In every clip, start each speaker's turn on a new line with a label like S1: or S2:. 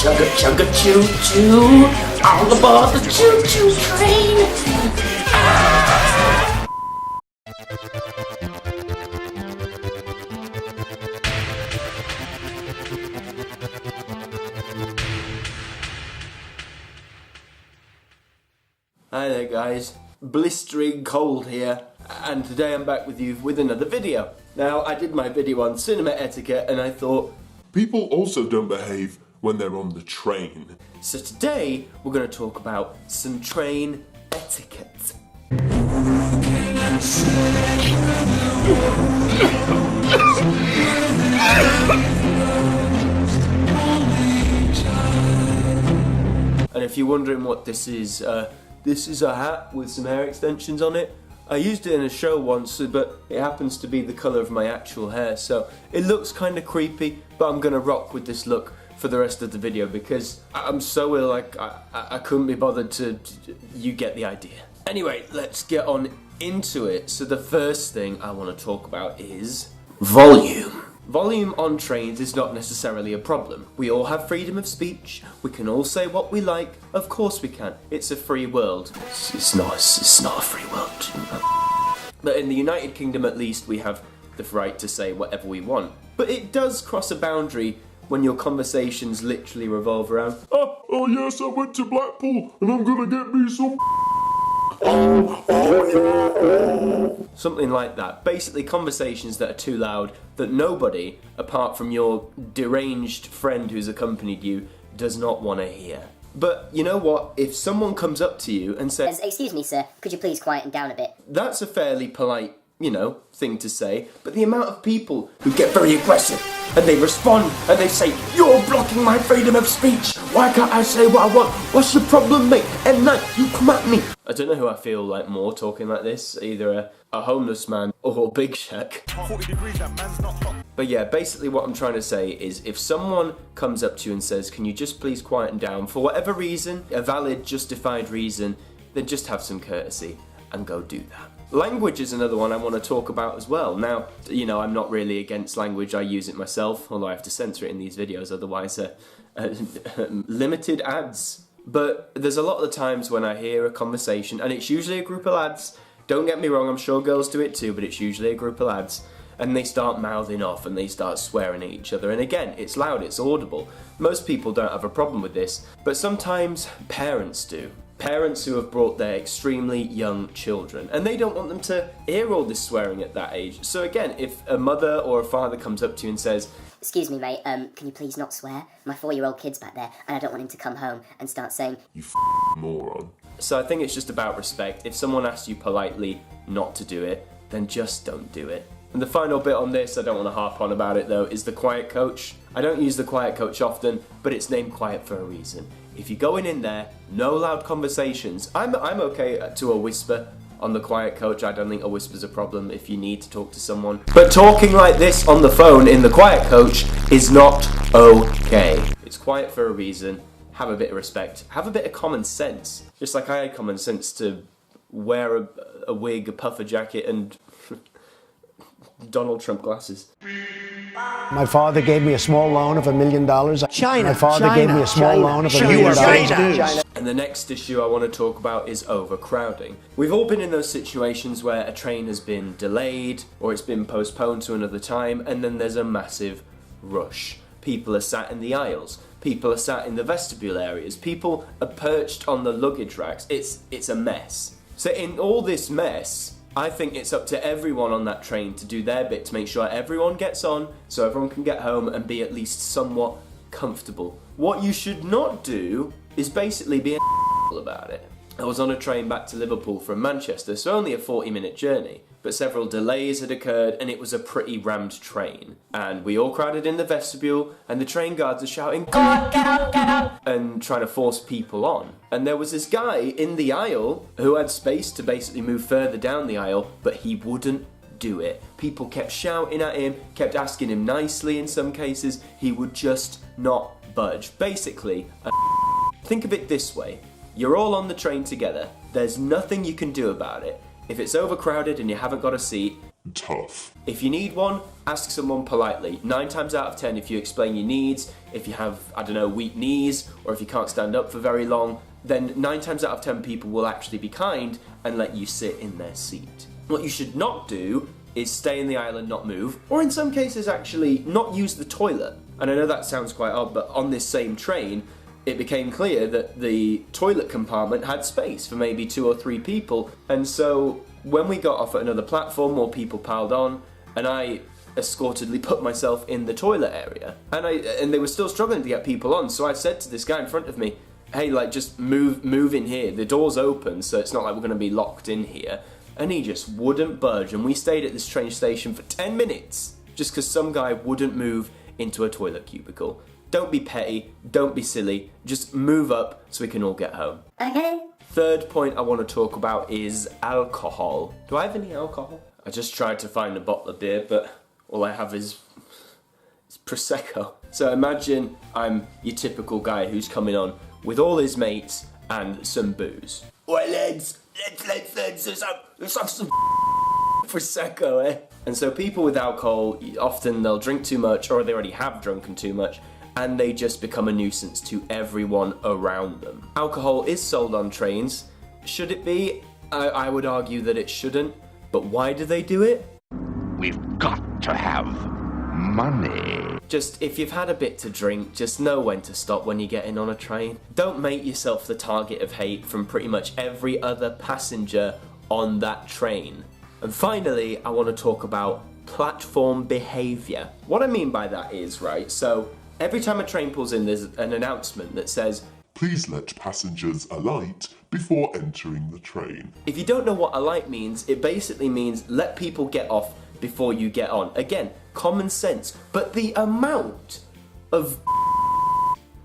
S1: Chugga chugga choo choo, all aboard the choo choo train. Hi there guys, blistering cold here, and today I'm back with you with another video. Now I did my video on cinema etiquette and I thought,
S2: people also don't behave when they're on the train.
S1: So today we're going to talk about some train etiquette. And if you're wondering what this is a hat with some hair extensions on it. I used it in a show once, but it happens to be the colour of my actual hair, so it looks kind of creepy, but I'm going to rock with this look for the rest of the video because I'm so ill, I couldn't be bothered to... You get the idea. Anyway, let's get on into it. So the first thing I want to talk about is volume. Volume on trains is not necessarily a problem. We all have freedom of speech. We can all say what we like. Of course we can. It's a free world. It's not a free world. But in the United Kingdom at least we have the right to say whatever we want. But it does cross a boundary when your conversations literally revolve around,
S2: Oh yes, I went to Blackpool and I'm gonna get me some
S1: something like that. Basically conversations that are too loud that nobody, apart from your deranged friend who's accompanied you, does not want to hear. But you know what? If someone comes up to you and says,
S3: "Excuse me sir, could you please quieten down a bit?"
S1: That's a fairly polite, thing to say. But the amount of people who get very aggressive and they respond and they say, "You're blocking my freedom of speech. Why can't I say what I want? What's your problem, mate? And night, you come at me." I don't know who I feel like more talking like this, either a homeless man or Big Shack.
S4: 40 degrees, that man's not hot.
S1: But yeah, basically what I'm trying to say is if someone comes up to you and says, "Can you just please quieten down?" for whatever reason, a valid, justified reason, then just have some courtesy and go do that. Language is another one I want to talk about as well. Now, I'm not really against language, I use it myself, although I have to censor it in these videos, otherwise limited ads. But there's a lot of the times when I hear a conversation, and it's usually a group of lads, don't get me wrong, I'm sure girls do it too, but it's usually a group of lads, and they start mouthing off and they start swearing at each other, and again, it's loud, it's audible. Most people don't have a problem with this, but sometimes parents do. Parents who have brought their extremely young children, and they don't want them to hear all this swearing at that age. So again, if a mother or a father comes up to you and says,
S3: "Excuse me mate, can you please not swear? My 4-year-old kid's back there and I don't want him to come home and start saying,
S2: you moron."
S1: So I think it's just about respect. If someone asks you politely not to do it, then just don't do it. And the final bit on this, I don't want to harp on about it though, is the quiet coach. I don't use the quiet coach often, but it's named quiet for a reason. If you're going in there, no loud conversations. I'm okay to a whisper on the quiet coach. I don't think a whisper's a problem if you need to talk to someone. But talking like this on the phone in the quiet coach is not okay. It's quiet for a reason. Have a bit of respect. Have a bit of common sense. Just like I had common sense to wear a wig, a puffer jacket, and Donald Trump glasses.
S5: My father gave me a small loan of $1 million.
S6: China.
S5: My father gave me a small loan of $1 million.
S6: China.
S1: And the next issue I want to talk about is overcrowding. We've all been in those situations where a train has been delayed or it's been postponed to another time, and then there's a massive rush. People are sat in the aisles. People are sat in the vestibule areas. People are perched on the luggage racks. It's a mess. So in all this mess, I think it's up to everyone on that train to do their bit to make sure everyone gets on so everyone can get home and be at least somewhat comfortable. What you should not do is basically be about it. I was on a train back to Liverpool from Manchester, so only a 40-minute journey, but several delays had occurred and it was a pretty rammed train. And we all crowded in the vestibule and the train guards are shouting, "Get out, get out, get out!" and trying to force people on. And there was this guy in the aisle who had space to basically move further down the aisle, but he wouldn't do it. People kept shouting at him, kept asking him nicely in some cases, he would just not budge. Basically, think of it this way. You're all on the train together. There's nothing you can do about it. If it's overcrowded and you haven't got a seat,
S2: tough.
S1: If you need one, ask someone politely. 9 times out of 10, if you explain your needs, if you have, I don't know, weak knees, or if you can't stand up for very long, then 9 times out of 10 people will actually be kind and let you sit in their seat. What you should not do is stay in the aisle and not move, or in some cases actually not use the toilet. And I know that sounds quite odd, but on this same train, it became clear that the toilet compartment had space for maybe 2 or 3 people, and so when we got off at another platform, more people piled on, and I escortedly put myself in the toilet area, and they were still struggling to get people on, so I said to this guy in front of me, hey, like, just move in here, the door's open, so it's not like we're going to be locked in here. And he just wouldn't budge, and we stayed at this train station for 10 minutes just because some guy wouldn't move into a toilet cubicle. Don't be petty, don't be silly, just move up so we can all get home.
S3: Okay.
S1: Third point I want to talk about is alcohol. Do I have any alcohol? I just tried to find a bottle of beer, but all I have is Prosecco. So imagine I'm your typical guy who's coming on with all his mates and some booze. Well, let's have some Prosecco, eh? And so people with alcohol, often they'll drink too much, or they already have drunken too much, and they just become a nuisance to everyone around them. Alcohol is sold on trains. Should it be? I would argue that it shouldn't, but why do they do it?
S6: We've got to have money.
S1: Just, if you've had a bit to drink, just know when to stop when you're getting on a train. Don't make yourself the target of hate from pretty much every other passenger on that train. And finally, I want to talk about platform behaviour. What I mean by that is, right, so every time a train pulls in, there's an announcement that says,
S2: Please let passengers alight before entering the train.
S1: if you don't know what alight means, it basically means let people get off before you get on. Again, common sense. But the amount of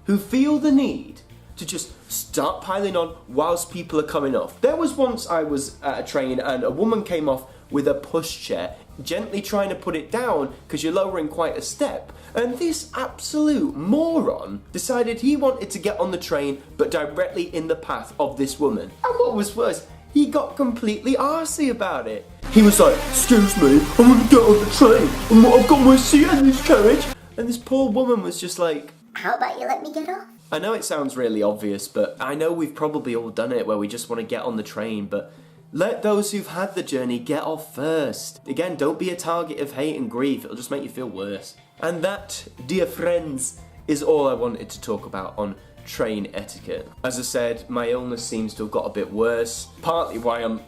S1: who feel the need to just start piling on whilst people are coming off. There was once I was at a train and a woman came off with a pushchair, gently trying to put it down because you're lowering quite a step. And this absolute moron decided he wanted to get on the train but directly in the path of this woman. And what was worse, he got completely arsey about it. He was like, excuse me, I want to get on the train, and I've got my seat in this carriage. And this poor woman was just like,
S3: How about you let me get off?
S1: I know it sounds really obvious, but I know we've probably all done it where we just want to get on the train, but let those who've had the journey get off first. Again, don't be a target of hate and grief, it'll just make you feel worse. And that, dear friends, is all I wanted to talk about on train etiquette. As I said, my illness seems to have got a bit worse, partly why I'm...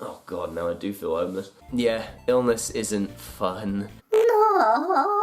S1: Oh god, now I do feel homeless. Yeah, illness isn't fun.
S3: No.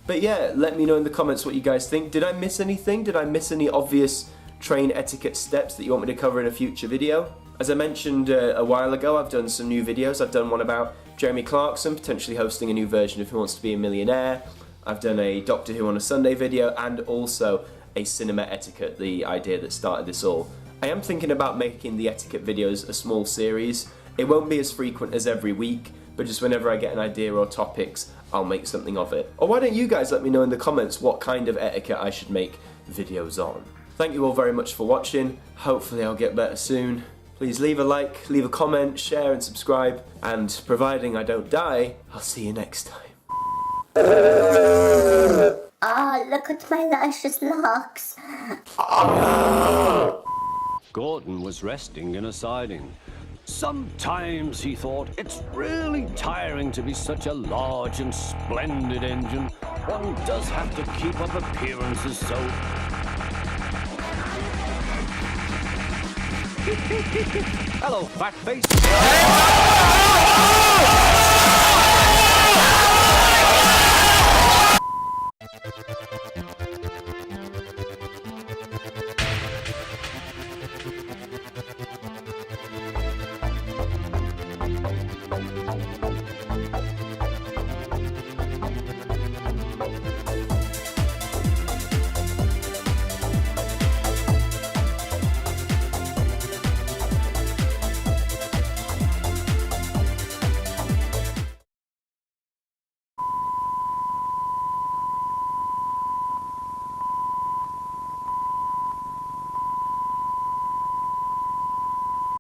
S1: But yeah, let me know in the comments what you guys think. Did I miss anything? Did I miss any obvious train etiquette steps that you want me to cover in a future video? As I mentioned a while ago, I've done some new videos. I've done one about Jeremy Clarkson potentially hosting a new version of Who Wants to Be a Millionaire. I've done a Doctor Who on a Sunday video, and also a cinema etiquette, the idea that started this all. I am thinking about making the etiquette videos a small series. It won't be as frequent as every week, but just whenever I get an idea or topics, I'll make something of it. Or why don't you guys let me know in the comments what kind of etiquette I should make videos on. Thank you all very much for watching. Hopefully I'll get better soon. Please leave a like, leave a comment, share and subscribe, and providing I don't die, I'll see you next time.
S3: Oh, look at my luscious locks.
S7: Gordon was resting in a siding. Sometimes he thought, it's really tiring to be such a large and splendid engine. One does have to keep up appearances, so... Hello, fat face.